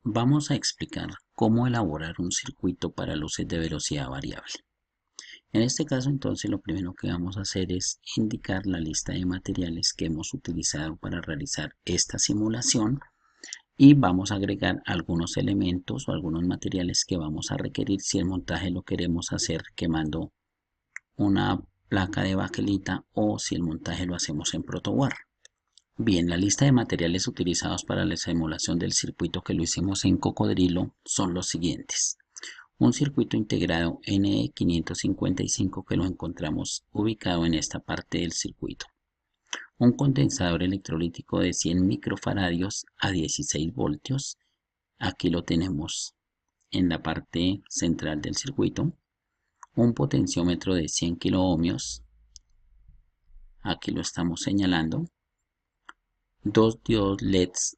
Vamos a explicar cómo elaborar un circuito para luces de velocidad variable. En este caso, entonces, lo primero que vamos a hacer es indicar la lista de materiales que hemos utilizado para realizar esta simulación y vamos a agregar algunos elementos o algunos materiales que vamos a requerir si el montaje lo queremos hacer quemando una placa de baquelita o si el montaje lo hacemos en protoboard. Bien, la lista de materiales utilizados para la simulación del circuito que lo hicimos en Cocodrilo son los siguientes. Un circuito integrado NE555 que lo encontramos ubicado en esta parte del circuito. Un condensador electrolítico de 100 microfaradios a 16 voltios. Aquí lo tenemos en la parte central del circuito. Un potenciómetro de 100 kiloohmios. Aquí lo estamos señalando. Dos diodos LEDs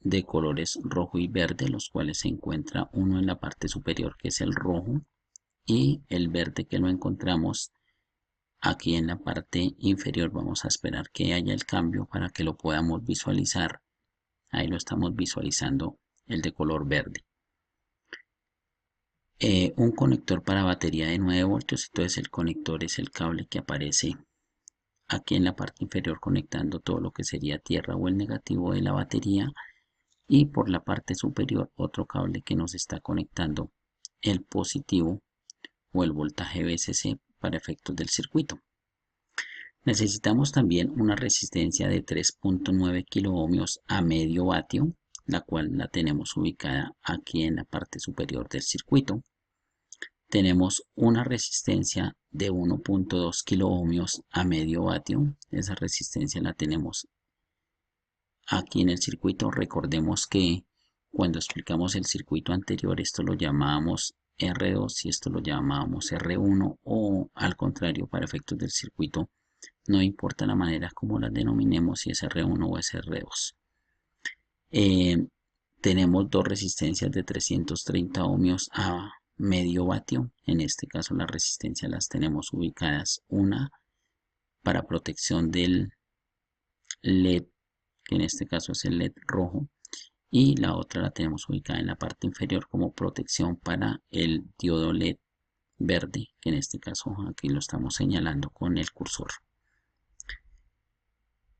de colores rojo y verde, los cuales se encuentra uno en la parte superior que es el rojo y el verde que lo encontramos aquí en la parte inferior. Vamos a esperar que haya el cambio para que lo podamos visualizar. Ahí lo estamos visualizando, el de color verde. Un conector para batería de 9 voltios, entonces el conector es el cable que aparece aquí en la parte inferior conectando todo lo que sería tierra o el negativo de la batería, y por la parte superior otro cable que nos está conectando el positivo o el voltaje VCC para efectos del circuito. Necesitamos también una resistencia de 3.9 kiloohmios a medio vatio, la cual la tenemos ubicada aquí en la parte superior del circuito. Tenemos una resistencia de 1.2 kiloohmios a medio vatio. Esa resistencia la tenemos aquí en el circuito. Recordemos que cuando explicamos el circuito anterior, esto lo llamábamos R2 y esto lo llamábamos R1, o al contrario, para efectos del circuito no importa la manera como las denominemos, si es R1 o es R2. Tenemos dos resistencias de 330 ohmios a medio vatio. En este caso las resistencias las tenemos ubicadas, una para protección del LED, que en este caso es el LED rojo, y la otra la tenemos ubicada en la parte inferior como protección para el diodo LED verde, que en este caso aquí lo estamos señalando con el cursor.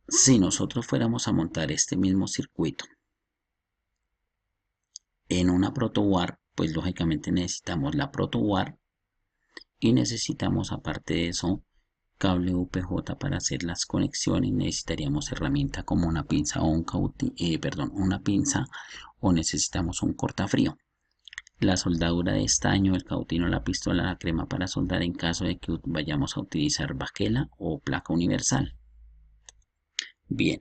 Si nosotros fuéramos a montar este mismo circuito en una protoboard, pues lógicamente necesitamos la protoboard y necesitamos, aparte de eso, cable UPJ para hacer las conexiones. Necesitaríamos herramienta como una pinza o una pinza, o necesitamos un cortafrío. La soldadura de estaño, el cautino, la pistola, la crema para soldar en caso de que vayamos a utilizar baquela o placa universal. Bien,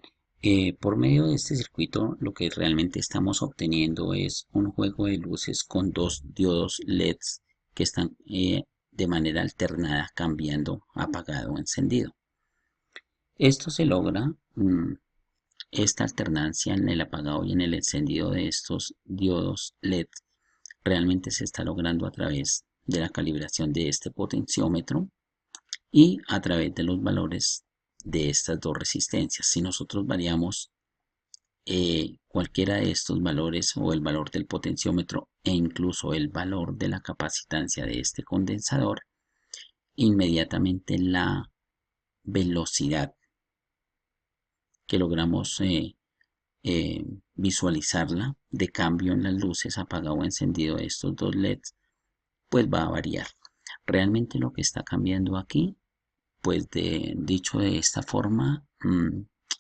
por medio de este circuito lo que realmente estamos obteniendo es un juego de luces con dos diodos LEDs que están de manera alternada cambiando apagado o encendido. Esto se logra, esta alternancia en el apagado y en el encendido de estos diodos LED realmente se está logrando a través de la calibración de este potenciómetro y a través de los valores de estas dos resistencias. Si nosotros variamos cualquiera de estos valores o el valor del potenciómetro e incluso el valor de la capacitancia de este condensador, inmediatamente la velocidad que logramos visualizarla de cambio en las luces apagado o encendido de estos dos LEDs, pues va a variar. Realmente lo que está cambiando aquí, pues dicho de esta forma,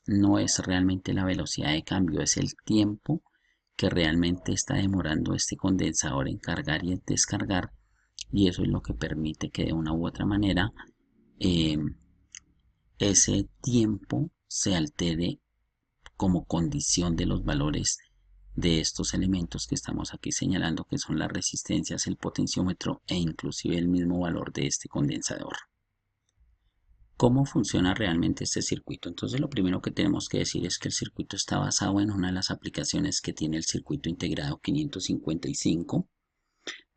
no es realmente la velocidad de cambio, es el tiempo que realmente está demorando este condensador en cargar y en descargar, y eso es lo que permite que de una u otra manera eh, ese tiempo se altere como condición de los valores de estos elementos que estamos aquí señalando, que son las resistencias, el potenciómetro e inclusive el mismo valor de este condensador. ¿Cómo funciona realmente este circuito? Entonces lo primero que tenemos que decir es que el circuito está basado en una de las aplicaciones que tiene el circuito integrado 555.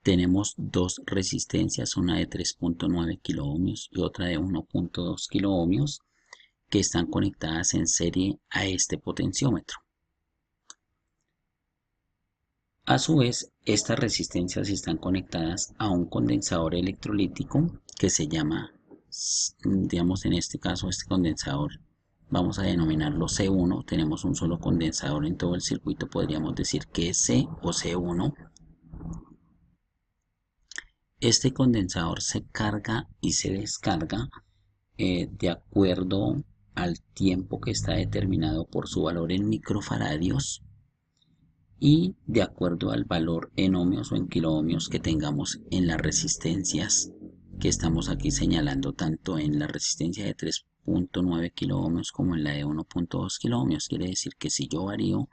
Tenemos dos resistencias, una de 3.9 kiloohmios y otra de 1.2 kiloohmios, que están conectadas en serie a este potenciómetro. A su vez, estas resistencias están conectadas a un condensador electrolítico que se llama, digamos en este caso, este condensador, vamos a denominarlo C1. Tenemos un solo condensador en todo el circuito, podríamos decir que es C o C1. Este condensador se carga y se descarga de acuerdo al tiempo que está determinado por su valor en microfaradios y de acuerdo al valor en ohmios o en kiloohmios que tengamos en las resistencias que estamos aquí señalando, tanto en la resistencia de 3.9 kiloohmios como en la de 1.2 kiloohmios. Quiere decir que si yo varío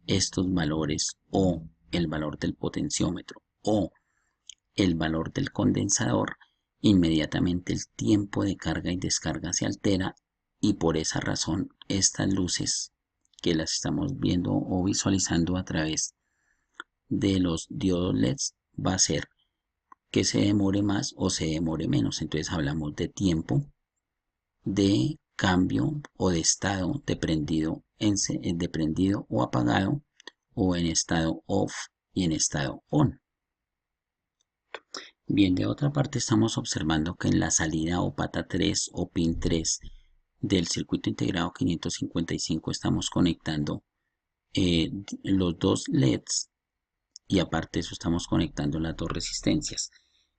estos valores o el valor del potenciómetro o el valor del condensador, inmediatamente el tiempo de carga y descarga se altera, y por esa razón estas luces que las estamos viendo o visualizando a través de los diodos LEDs va a ser que se demore más o se demore menos. Entonces hablamos de tiempo de cambio o de estado de prendido, de prendido o apagado, o en estado off y en estado on. Bien, de otra parte estamos observando que en la salida o pata 3 o pin 3 del circuito integrado 555 estamos conectando los dos LEDs, y aparte de eso estamos conectando las dos resistencias.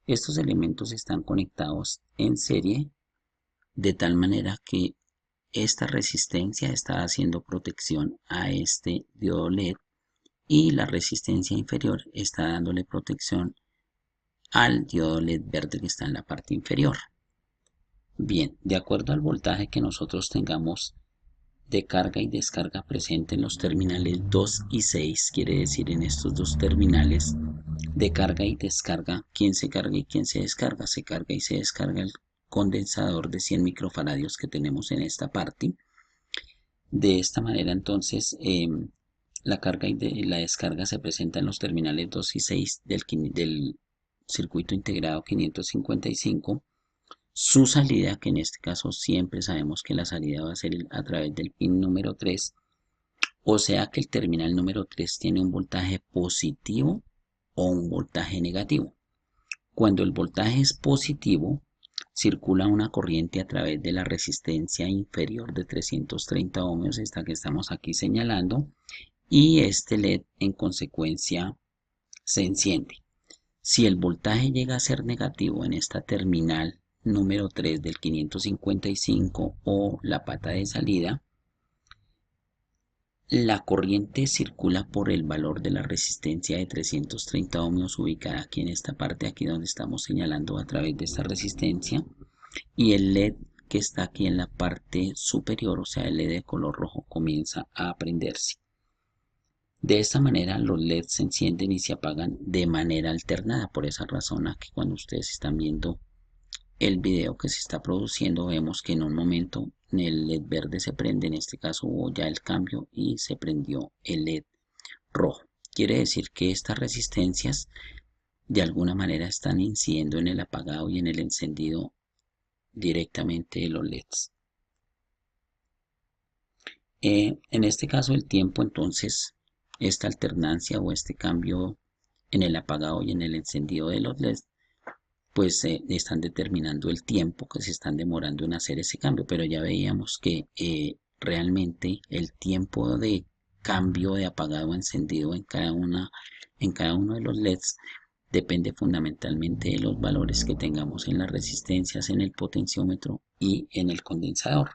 Estos elementos están conectados en serie de tal manera que esta resistencia está haciendo protección a este diodo LED y la resistencia inferior está dándole protección al diodo LED verde que está en la parte inferior. Bien, de acuerdo al voltaje que nosotros tengamos de carga y descarga presente en los terminales 2 y 6, quiere decir en estos dos terminales de carga y descarga, ¿quién se carga y quién se descarga? Se carga y se descarga el condensador de 100 microfaradios que tenemos en esta parte. De esta manera entonces la carga y la descarga se presenta en los terminales 2 y 6 del circuito integrado 555. Su salida, que en este caso siempre sabemos que la salida va a ser a través del pin número 3, o sea que el terminal número 3 tiene un voltaje positivo o un voltaje negativo. Cuando el voltaje es positivo, circula una corriente a través de la resistencia inferior de 330 ohmios, esta que estamos aquí señalando, y este LED en consecuencia se enciende. Si el voltaje llega a ser negativo en esta terminal número 3 del 555 o la pata de salida, la corriente circula por el valor de la resistencia de 330 ohmios ubicada aquí en esta parte, aquí donde estamos señalando a través de esta resistencia, y el LED que está aquí en la parte superior, o sea el LED de color rojo, comienza a prenderse. De esta manera los LEDs se encienden y se apagan de manera alternada. Por esa razón aquí cuando ustedes están viendo el video que se está produciendo, vemos que en un momento el LED verde se prende, en este caso hubo ya el cambio y se prendió el LED rojo. Quiere decir que estas resistencias de alguna manera están incidiendo en el apagado y en el encendido directamente de los LEDs. En este caso el tiempo, entonces, esta alternancia o este cambio en el apagado y en el encendido de los LEDs, pues están determinando el tiempo que se están demorando en hacer ese cambio, pero ya veíamos que realmente el tiempo de cambio de apagado a encendido en cada uno de los LEDs depende fundamentalmente de los valores que tengamos en las resistencias, en el potenciómetro y en el condensador.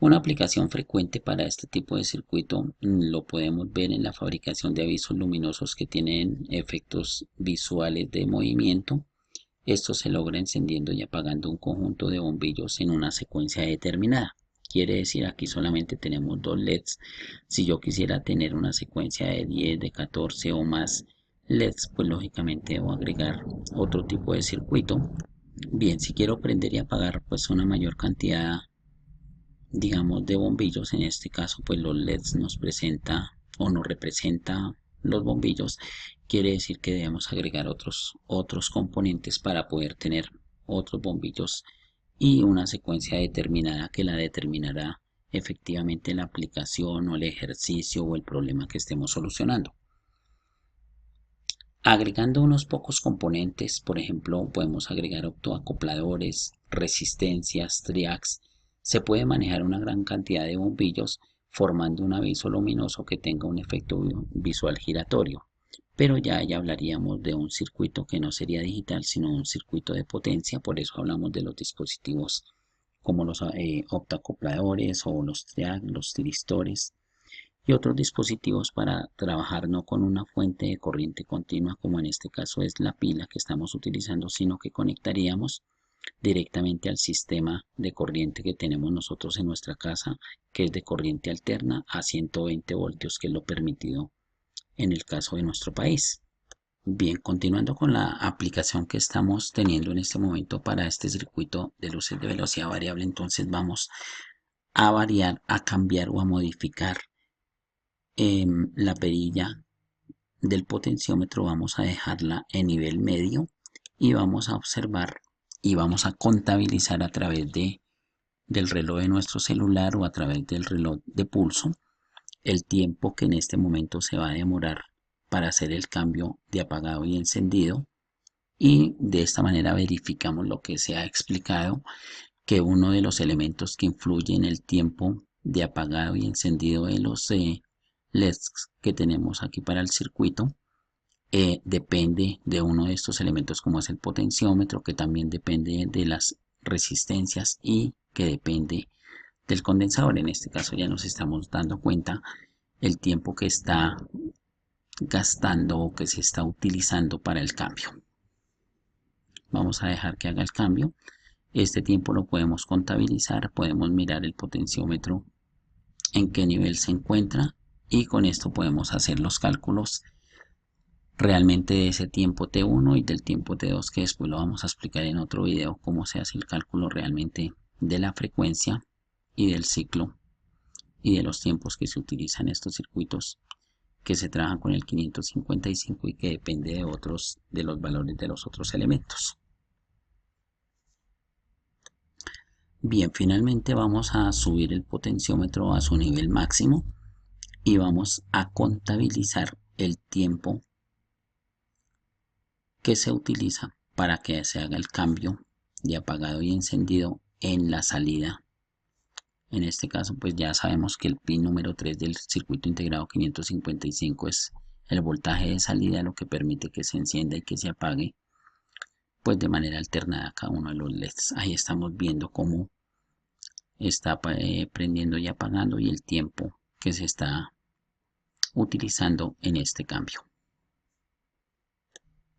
Una aplicación frecuente para este tipo de circuito lo podemos ver en la fabricación de avisos luminosos que tienen efectos visuales de movimiento. Esto se logra encendiendo y apagando un conjunto de bombillos en una secuencia determinada. Quiere decir, aquí solamente tenemos dos LEDs. Si yo quisiera tener una secuencia de 10, de 14 o más LEDs, pues lógicamente debo agregar otro tipo de circuito. Bien, si quiero prender y apagar pues una mayor cantidad, digamos, de bombillos, en este caso pues los LEDs nos presenta o nos representa los bombillos, quiere decir que debemos agregar otros componentes para poder tener otros bombillos y una secuencia determinada que la determinará efectivamente la aplicación o el ejercicio o el problema que estemos solucionando. Agregando unos pocos componentes, por ejemplo, podemos agregar optoacopladores, resistencias, triacs. Se puede manejar una gran cantidad de bombillos formando un aviso luminoso que tenga un efecto visual giratorio. Pero ya hablaríamos de un circuito que no sería digital, sino un circuito de potencia. Por eso hablamos de los dispositivos como los optoacopladores o los triacs, los tristores y otros dispositivos para trabajar no con una fuente de corriente continua como en este caso es la pila que estamos utilizando, sino que conectaríamos directamente al sistema de corriente que tenemos nosotros en nuestra casa, que es de corriente alterna a 120 voltios, que es lo permitido en el caso de nuestro país. Bien, continuando con la aplicación que estamos teniendo en este momento para este circuito de luces de velocidad variable, entonces vamos a variar, a cambiar o a modificar la perilla del potenciómetro. Vamos a dejarla en nivel medio y vamos a observar y vamos a contabilizar a través del reloj de nuestro celular o a través del reloj de pulso el tiempo que en este momento se va a demorar para hacer el cambio de apagado y encendido, y de esta manera verificamos lo que se ha explicado, que uno de los elementos que influye en el tiempo de apagado y encendido de los LEDs que tenemos aquí para el circuito depende de uno de estos elementos como es el potenciómetro, que también depende de las resistencias y que depende del condensador. En este caso ya nos estamos dando cuenta el tiempo que está gastando o que se está utilizando para el cambio. Vamos a dejar que haga el cambio. Este tiempo lo podemos contabilizar, podemos mirar el potenciómetro en qué nivel se encuentra y con esto podemos hacer los cálculos realmente de ese tiempo T1 y del tiempo T2, que después lo vamos a explicar en otro video cómo se hace el cálculo realmente de la frecuencia y del ciclo y de los tiempos que se utilizan en estos circuitos que se trabajan con el 555 y que depende de otros, de los valores de los otros elementos. Bien, finalmente vamos a subir el potenciómetro a su nivel máximo y vamos a contabilizar el tiempo que se utiliza para que se haga el cambio de apagado y encendido en la salida. En este caso pues ya sabemos que el pin número 3 del circuito integrado 555 es el voltaje de salida, lo que permite que se encienda y que se apague pues de manera alternada cada uno de los LEDs. Ahí estamos viendo cómo está prendiendo y apagando y el tiempo que se está utilizando en este cambio.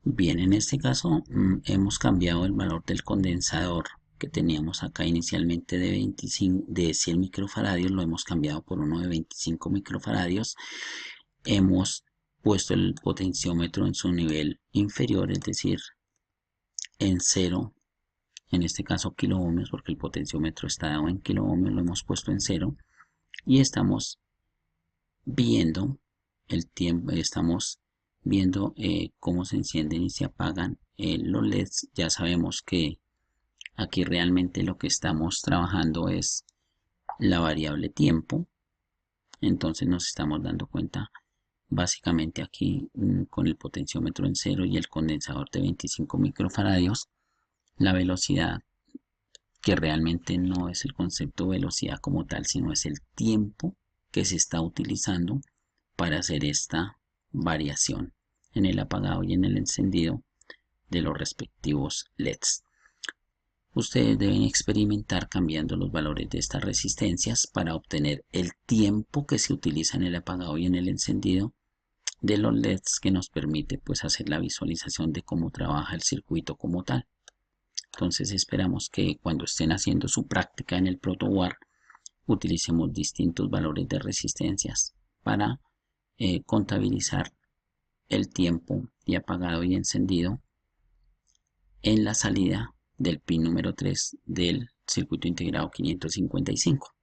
Bien, en este caso hemos cambiado el valor del condensador que teníamos acá inicialmente de 100 microfaradios, lo hemos cambiado por uno de 25 microfaradios. Hemos puesto el potenciómetro en su nivel inferior, es decir, en 0, en este caso kiloohmios, porque el potenciómetro está en kiloohmios, lo hemos puesto en 0 y estamos viendo el tiempo, estamos viendo cómo se encienden y se apagan los LEDs. Ya sabemos que aquí realmente lo que estamos trabajando es la variable tiempo, entonces nos estamos dando cuenta básicamente aquí con el potenciómetro en 0 y el condensador de 25 microfaradios, la velocidad, que realmente no es el concepto de velocidad como tal, sino es el tiempo que se está utilizando para hacer esta variación en el apagado y en el encendido de los respectivos LEDs. Ustedes deben experimentar cambiando los valores de estas resistencias para obtener el tiempo que se utiliza en el apagado y en el encendido de los LEDs, que nos permite pues hacer la visualización de cómo trabaja el circuito como tal. Entonces esperamos que cuando estén haciendo su práctica en el protoboard utilicemos distintos valores de resistencias para contabilizar el tiempo de apagado y encendido en la salida del pin número 3 del circuito integrado 555.